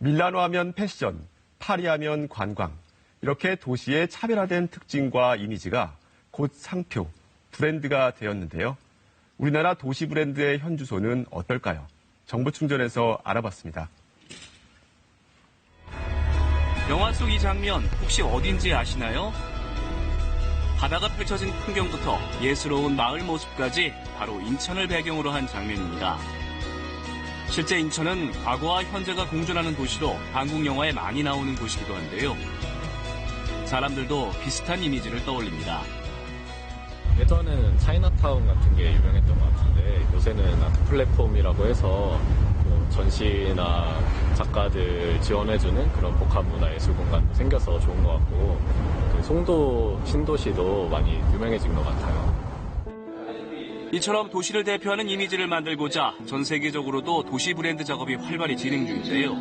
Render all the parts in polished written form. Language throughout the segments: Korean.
밀라노 하면 패션, 파리 하면 관광. 이렇게 도시의 차별화된 특징과 이미지가 곧 상표, 브랜드가 되었는데요. 우리나라 도시 브랜드의 현 주소는 어떨까요? 정보충전에서 알아봤습니다. 영화 속 이 장면 혹시 어딘지 아시나요? 바다가 펼쳐진 풍경부터 예스러운 마을 모습까지 바로 인천을 배경으로 한 장면입니다. 실제 인천은 과거와 현재가 공존하는 도시로 한국 영화에 많이 나오는 곳이기도 한데요. 사람들도 비슷한 이미지를 떠올립니다. 예전에는 차이나타운 같은 게 유명했던 것 같은데 요새는 아트 플랫폼이라고 해서 전시나 작가들 지원해주는 그런 복합문화예술 공간도 생겨서 좋은 것 같고 송도 신도시도 많이 유명해진 것 같아요. 이처럼 도시를 대표하는 이미지를 만들고자 전 세계적으로도 도시 브랜드 작업이 활발히 진행 중인데요.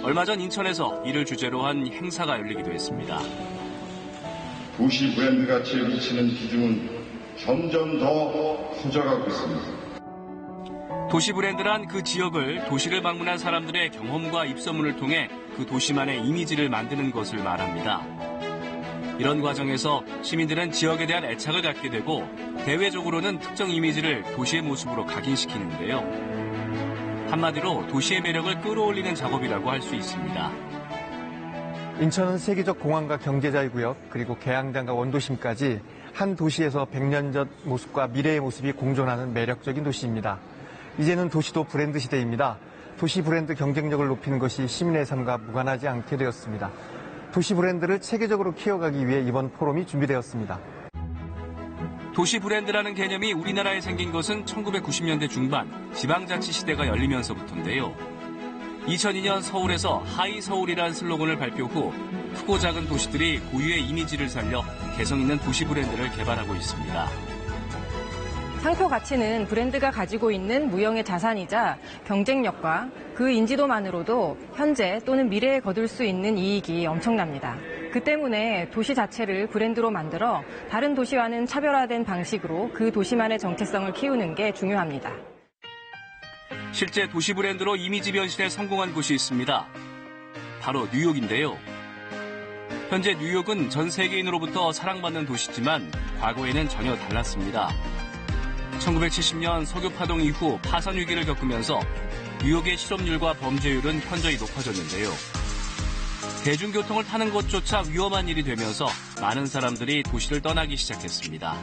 얼마 전 인천에서 이를 주제로 한 행사가 열리기도 했습니다. 도시 브랜드 가치에 미치는 비중은 점점 더 커져가고 있습니다. 도시 브랜드란 그 지역을 도시를 방문한 사람들의 경험과 입소문을 통해 그 도시만의 이미지를 만드는 것을 말합니다. 이런 과정에서 시민들은 지역에 대한 애착을 갖게 되고 대외적으로는 특정 이미지를 도시의 모습으로 각인시키는데요. 한마디로 도시의 매력을 끌어올리는 작업이라고 할 수 있습니다. 인천은 세계적 공항과 경제자유구역 그리고 계양장과 원도심까지 한 도시에서 100년 전 모습과 미래의 모습이 공존하는 매력적인 도시입니다. 이제는 도시도 브랜드 시대입니다. 도시 브랜드 경쟁력을 높이는 것이 시민의 삶과 무관하지 않게 되었습니다. 도시 브랜드를 체계적으로 키워가기 위해 이번 포럼이 준비되었습니다. 도시 브랜드라는 개념이 우리나라에 생긴 것은 1990년대 중반 지방자치 시대가 열리면서부터인데요. 2002년 서울에서 하이 서울이라는 슬로건을 발표 후 크고 작은 도시들이 고유의 이미지를 살려 개성 있는 도시 브랜드를 개발하고 있습니다. 상표 가치는 브랜드가 가지고 있는 무형의 자산이자 경쟁력과 그 인지도만으로도 현재 또는 미래에 거둘 수 있는 이익이 엄청납니다. 그 때문에 도시 자체를 브랜드로 만들어 다른 도시와는 차별화된 방식으로 그 도시만의 정체성을 키우는 게 중요합니다. 실제 도시 브랜드로 이미지 변신에 성공한 곳이 있습니다. 바로 뉴욕인데요. 현재 뉴욕은 전 세계인으로부터 사랑받는 도시지만 과거에는 전혀 달랐습니다. 1970년 석유 파동 이후 파산 위기를 겪으면서 뉴욕의 실업률과 범죄율은 현저히 높아졌는데요. 대중교통을 타는 것조차 위험한 일이 되면서 많은 사람들이 도시를 떠나기 시작했습니다.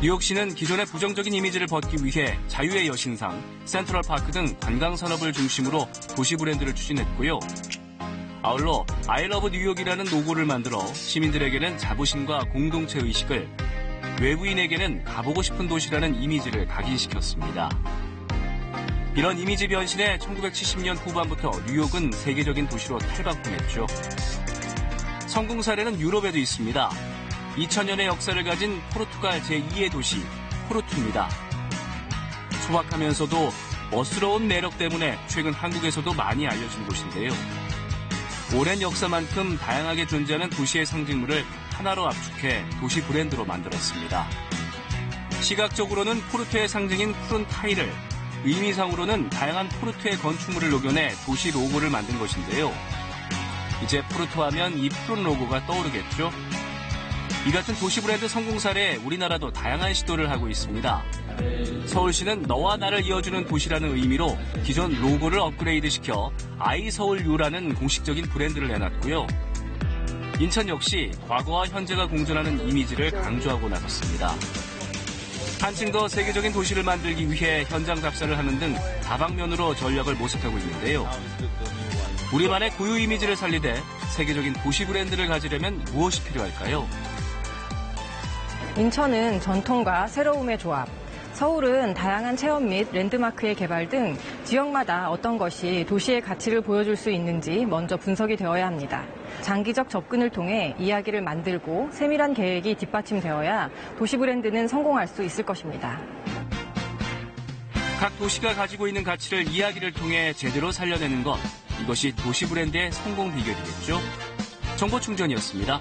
뉴욕시는 기존의 부정적인 이미지를 벗기 위해 자유의 여신상, 센트럴파크 등 관광산업을 중심으로 도시 브랜드를 추진했고요. 아울러 I love 뉴욕이라는 로고를 만들어 시민들에게는 자부심과 공동체 의식을, 외부인에게는 가보고 싶은 도시라는 이미지를 각인시켰습니다. 이런 이미지 변신에 1970년 후반부터 뉴욕은 세계적인 도시로 탈바꿈했죠. 성공 사례는 유럽에도 있습니다. 2000년의 역사를 가진 포르투갈 제2의 도시 포르투입니다. 소박하면서도 멋스러운 매력 때문에 최근 한국에서도 많이 알려진 곳인데요. 오랜 역사만큼 다양하게 존재하는 도시의 상징물을 하나로 압축해 도시 브랜드로 만들었습니다. 시각적으로는 포르투의 상징인 푸른 타일을, 의미상으로는 다양한 포르투의 건축물을 녹여내 도시 로고를 만든 것인데요. 이제 포르투 하면 이 푸른 로고가 떠오르겠죠? 이 같은 도시 브랜드 성공 사례에 우리나라도 다양한 시도를 하고 있습니다. 서울시는 너와 나를 이어주는 도시라는 의미로 기존 로고를 업그레이드시켜 아이서울유라는 공식적인 브랜드를 내놨고요. 인천 역시 과거와 현재가 공존하는 이미지를 강조하고 나섰습니다. 한층 더 세계적인 도시를 만들기 위해 현장 답사를 하는 등 다방면으로 전략을 모색하고 있는데요. 우리만의 고유 이미지를 살리되 세계적인 도시 브랜드를 가지려면 무엇이 필요할까요? 인천은 전통과 새로움의 조합, 서울은 다양한 체험 및 랜드마크의 개발 등 지역마다 어떤 것이 도시의 가치를 보여줄 수 있는지 먼저 분석이 되어야 합니다. 장기적 접근을 통해 이야기를 만들고 세밀한 계획이 뒷받침되어야 도시 브랜드는 성공할 수 있을 것입니다. 각 도시가 가지고 있는 가치를 이야기를 통해 제대로 살려내는 것, 이것이 도시 브랜드의 성공 비결이겠죠. 정보 충전이었습니다.